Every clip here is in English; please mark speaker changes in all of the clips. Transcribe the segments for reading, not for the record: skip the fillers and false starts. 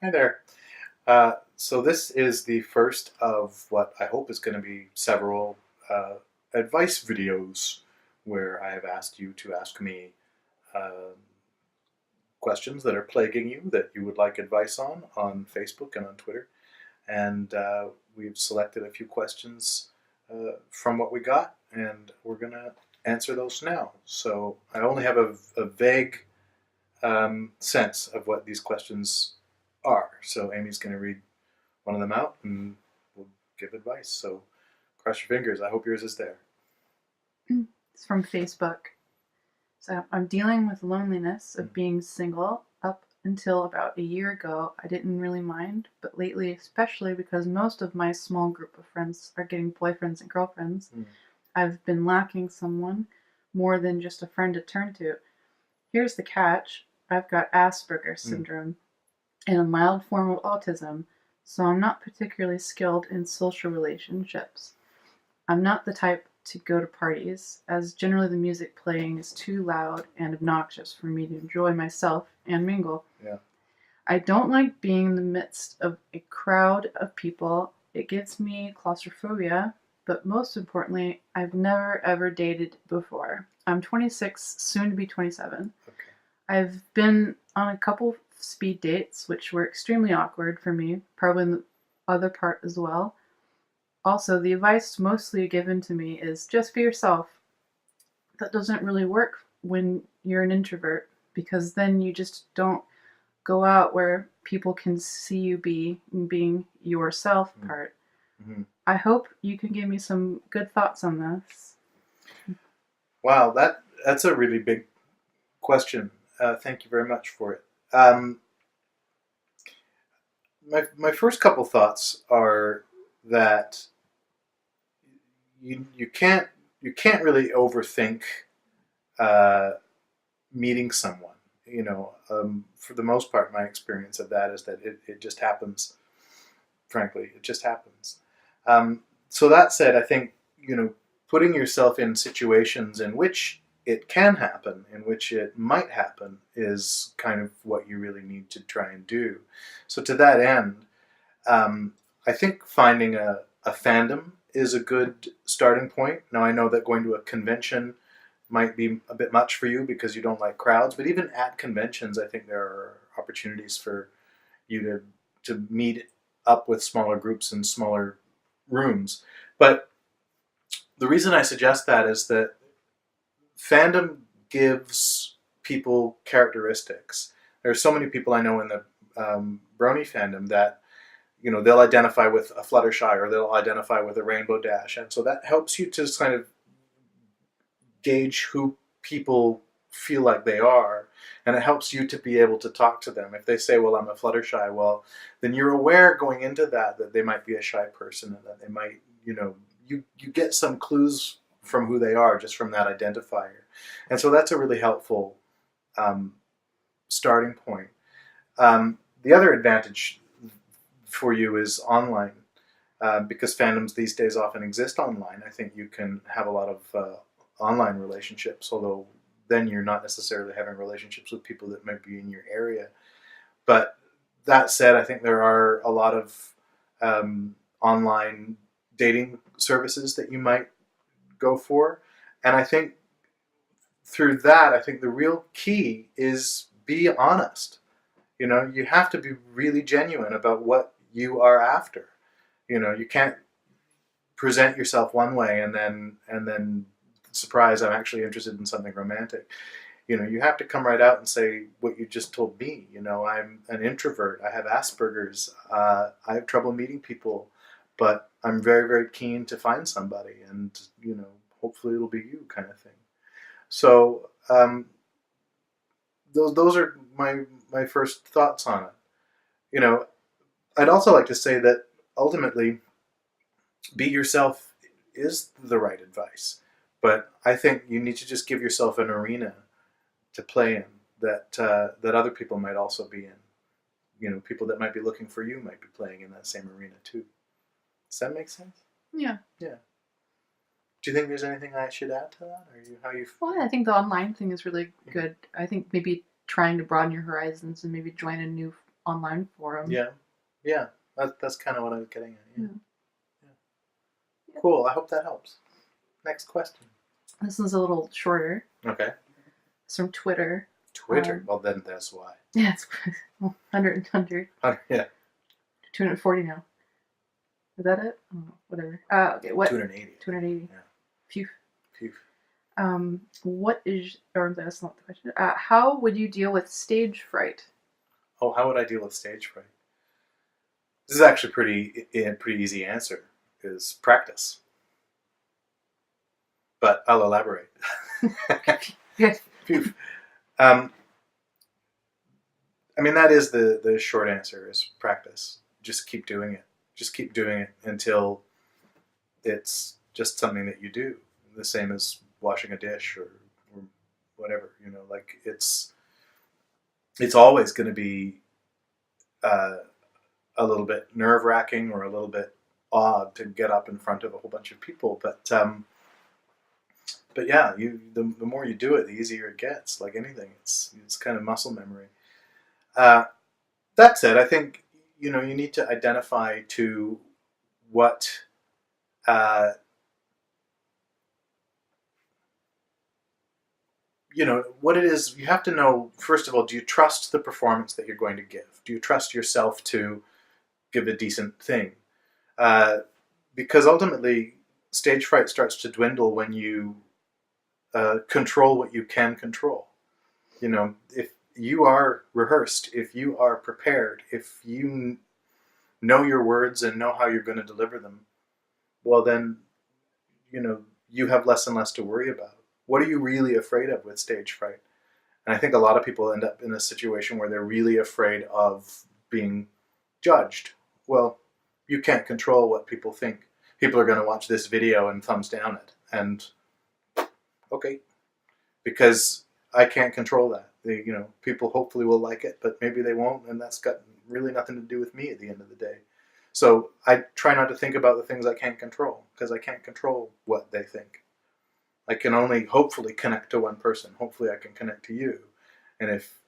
Speaker 1: Hi there. So this is the first of what I hope is going to be several advice videos where I have asked you to ask me uh, questions that are plaguing you that you would like advice on Facebook and on Twitter. And we've selected a few questions from what we got, and we're going to answer those now. So I only have a vague sense of what these questions are. So Amy's going to read one of them out and we'll give advice. So cross your fingers. I hope yours is there.
Speaker 2: It's from Facebook. So I'm dealing with loneliness of being single. Up until about a year ago, I didn't really mind, but lately, especially because most of my small group of friends are getting boyfriends and girlfriends,
Speaker 1: Mm.
Speaker 2: I've been lacking someone more than just a friend to turn to. Here's the catch: I've got Asperger's
Speaker 1: Mm.
Speaker 2: syndrome and a mild form of autism, so I'm not particularly skilled in social relationships. I'm not the type to go to parties, as generally the music playing is too loud and obnoxious for me to enjoy myself and mingle.
Speaker 1: Yeah.
Speaker 2: I don't like being in the midst of a crowd of people. It gives me claustrophobia, but most importantly, I've never ever dated before. I'm 26, soon to be 27.
Speaker 1: Okay.
Speaker 2: I've been on a couple speed dates, which were extremely awkward for me, probably in the other part as well. Also, the advice mostly given to me is just be yourself. That doesn't really work when you're an introvert because then you just don't go out where people can see you being yourself part.
Speaker 1: Mm-hmm.
Speaker 2: I hope you can give me some good thoughts on this.
Speaker 1: Wow, that's a really big question. Thank you very much for it. Um, my first couple thoughts are that you can't really overthink uh, meeting someone. For the most part, my experience of that is that it just happens. Frankly, it just happens. So that said, I think putting yourself in situations in which it can happen, in which it might happen, is kind of what you really need to try and do. So to that end, um, I think finding a fandom is a good starting point. Now I know that going to a convention might be a bit much for you because you don't like crowds, but even at conventions, I think there are opportunities for you to meet up with smaller groups in smaller rooms. But the reason I suggest that is that fandom gives people characteristics. There are so many people I know in the Brony fandom that they'll identify with a Fluttershy or they'll identify with a Rainbow Dash, and so that helps you to kind of gauge who people feel like they are, and it helps you to be able to talk to them. If they say, well, I'm a Fluttershy, well, then you're aware going into that they might be a shy person, and that they might, you get some clues from who they are just from that identifier. And so that's a really helpful um, starting point. The other advantage for you is online. Because fandoms these days often exist online, I think you can have a lot of online relationships, although then you're not necessarily having relationships with people that might be in your area. But that said, I think there are a lot of online dating services that you might go for. And I think through that, I think the real key is be honest. You have to be really genuine about what you are after. You can't present yourself one way and then surprise, I'm actually interested in something romantic. You have to come right out and say what you just told me. I'm an introvert, I have Asperger's, I have trouble meeting people, but I'm very, very keen to find somebody, and hopefully it'll be you, kind of thing. So those are my first thoughts on it. you know I'd also like to say that ultimately be yourself is the right advice. But I think you need to just give yourself an arena to play in that other people might also be in. People that might be looking for you might be playing in that same arena too. Does that make sense?
Speaker 2: Yeah.
Speaker 1: Yeah. Do you think there's anything I should add to that, or how you?
Speaker 2: Well, I think the online thing is really good. I think maybe trying to broaden your horizons and maybe join a new online forum.
Speaker 1: Yeah. That's kind of what I was getting at.
Speaker 2: Yeah.
Speaker 1: Cool. I hope that helps. Next question.
Speaker 2: This is a little shorter.
Speaker 1: Okay.
Speaker 2: It's from Twitter.
Speaker 1: Twitter. Well, then that's why.
Speaker 2: Yeah, it's 100.
Speaker 1: Yeah.
Speaker 2: 240 now. Is that it? Oh, whatever. Okay, what?
Speaker 1: 280.
Speaker 2: 280.
Speaker 1: Yeah.
Speaker 2: Phew.
Speaker 1: Phew.
Speaker 2: What is, or that's not the question. How would you deal with stage fright?
Speaker 1: Oh, how would I deal with stage fright? This is actually a pretty easy answer. Is practice. But I'll elaborate.
Speaker 2: Yes.
Speaker 1: Phew. I mean, that is the short answer is practice. Just keep doing it. Just keep doing it until it's just something that you do. The same as washing a dish or whatever, like it's always going to be a little bit nerve-wracking or a little bit odd to get up in front of a whole bunch of people. But yeah, the more you do it, the easier it gets. Like anything, it's kind of muscle memory. That said, I think you need to identify to what what it is. You have to know, first of all, do you trust the performance that you're going to give? Do you trust yourself to give a decent thing? Because ultimately, stage fright starts to dwindle when you control what you can control. If you are rehearsed, if you are prepared, if you know your words and know how you're going to deliver them, well then, you have less and less to worry about. What are you really afraid of with stage fright? And I think a lot of people end up in a situation where they're really afraid of being judged. Well, you can't control what people think. People are going to watch this video and thumbs down it. And okay, because I can't control that. People hopefully will like it, but maybe they won't, and that's got really nothing to do with me at the end of the day. So I try not to think about the things I can't control, because I can't control what they think. I can only hopefully connect to one person. Hopefully I can connect to you. And if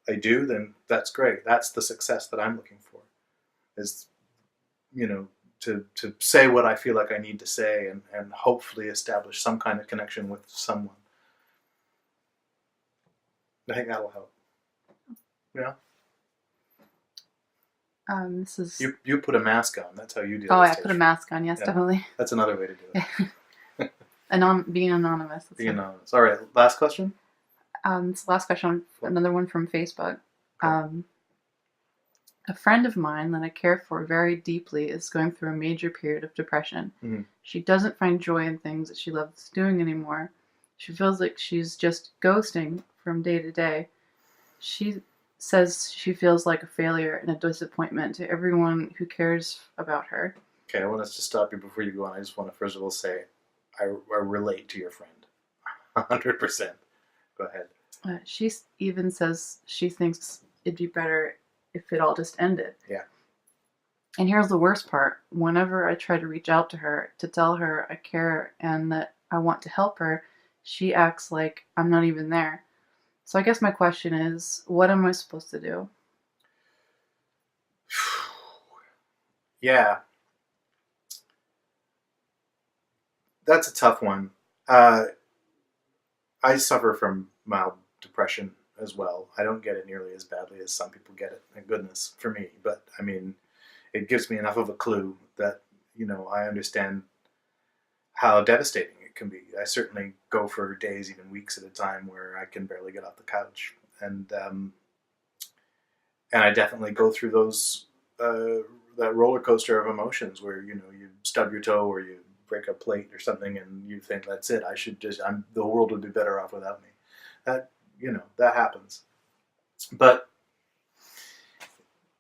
Speaker 1: I do, then that's great. That's the success that I'm looking for, is, to say what I feel like I need to say and hopefully establish some kind of connection with someone. I think that'll help. Yeah.
Speaker 2: This is.
Speaker 1: You put a mask on. That's how you deal.
Speaker 2: Oh,
Speaker 1: with
Speaker 2: I
Speaker 1: stage
Speaker 2: put a mask on. Yes,
Speaker 1: yeah.
Speaker 2: Definitely.
Speaker 1: That's another way to do it.
Speaker 2: Being anonymous.
Speaker 1: Being anonymous. All right. Last question.
Speaker 2: This last question. Another one from Facebook.
Speaker 1: Cool.
Speaker 2: A friend of mine that I care for very deeply is going through a major period of depression.
Speaker 1: Mm-hmm.
Speaker 2: She doesn't find joy in things that she loves doing anymore. She feels like she's just ghosting from day to day. She says she feels like a failure and a disappointment to everyone who cares about her.
Speaker 1: Okay, I want us to stop you before you go on. I just want to first of all say I relate to your friend. 100%. Go ahead.
Speaker 2: She even says she thinks it'd be better if it all just ended.
Speaker 1: Yeah.
Speaker 2: And here's the worst part. Whenever I try to reach out to her to tell her I care and that I want to help her, she acts like I'm not even there. So I guess my question is, what am I supposed to do?
Speaker 1: Yeah. That's a tough one. I suffer from mild depression as well. I don't get it nearly as badly as some people get it, thank goodness for me. But I mean, it gives me enough of a clue that, I understand how devastating it can be. I certainly go for days, even weeks at a time, where I can barely get off the couch. And I definitely go through those, that roller coaster of emotions where, you stub your toe or you break a plate or something and you think, that's it, the world would be better off without me. That happens. But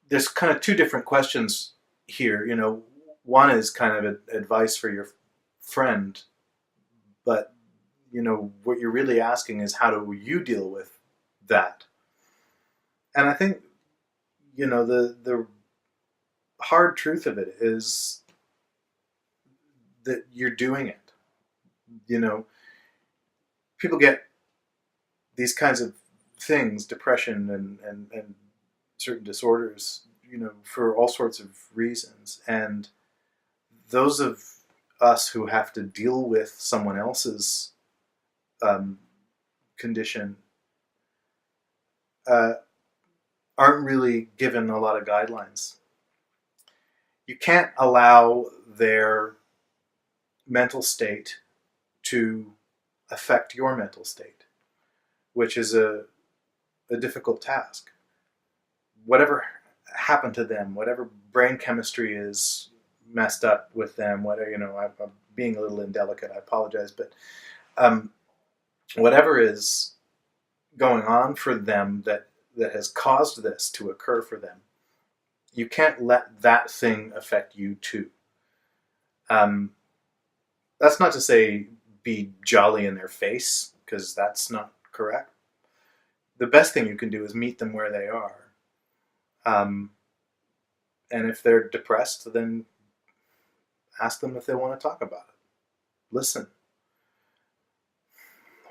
Speaker 1: there's kind of two different questions here. One is kind of advice for your friend, but what you're really asking is, how do you deal with that? And I think the hard truth of it is that you're doing it. People get these kinds of things, depression and certain disorders, for all sorts of reasons. And those of us who have to deal with someone else's condition aren't really given a lot of guidelines. You can't allow their mental state to affect your mental state, which is a difficult task. Whatever happened to them, whatever brain chemistry is messed up with them, whatever, I'm being a little indelicate, I apologize, but whatever is going on for them that has caused this to occur for them, you can't let that thing affect you too. That's not to say be jolly in their face, because that's not correct. The best thing you can do is meet them where they are. And if they're depressed, then ask them if they want to talk about it. Listen.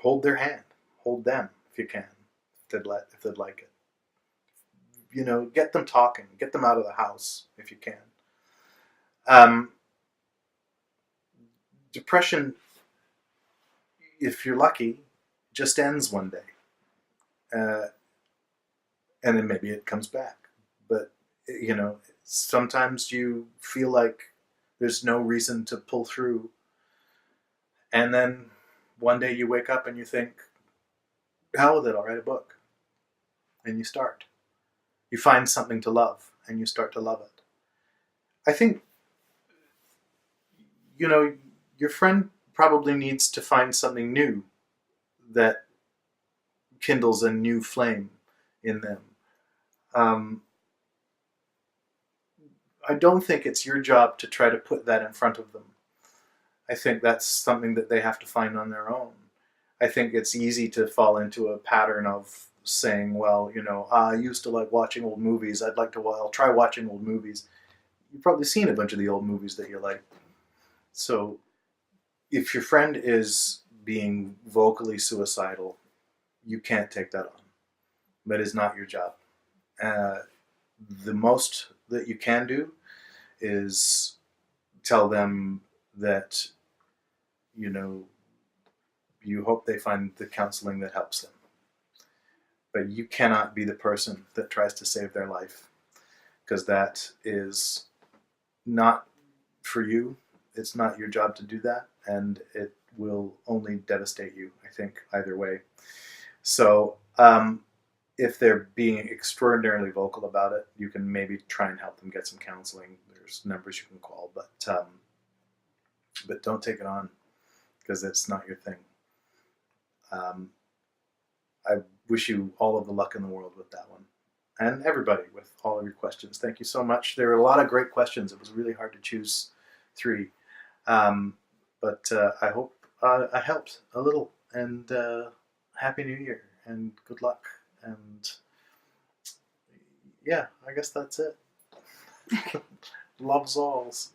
Speaker 1: Hold their hand. Hold them if you can, if they'd like it. Get them talking. Get them out of the house if you can. Depression, if you're lucky, just ends one day. And then maybe it comes back. But, sometimes you feel like there's no reason to pull through. And then one day you wake up and you think, hell with it, I'll write a book. And you start. You find something to love, and you start to love it. I think, your friend probably needs to find something new that kindles a new flame in them. I don't think it's your job to try to put that in front of them. I think that's something that they have to find on their own. I think it's easy to fall into a pattern of saying, well, I used to like watching old movies. I'll try watching old movies. You've probably seen a bunch of the old movies that you like. So if your friend is being vocally suicidal, you can't take that on. But it's not your job. The most that you can do is tell them that, you hope they find the counseling that helps them. But you cannot be the person that tries to save their life, because that is not for you. It's not your job to do that, and it will only devastate you, I think, either way. So if they're being extraordinarily vocal about it, you can maybe try and help them get some counseling. There's numbers you can call, but don't take it on, because it's not your thing. I wish you all of the luck in the world with that one. And everybody with all of your questions. Thank you so much. There were a lot of great questions. It was really hard to choose 3. But I hope I helped a little. And Happy New Year. And good luck. And yeah, I guess that's it. Love's alls.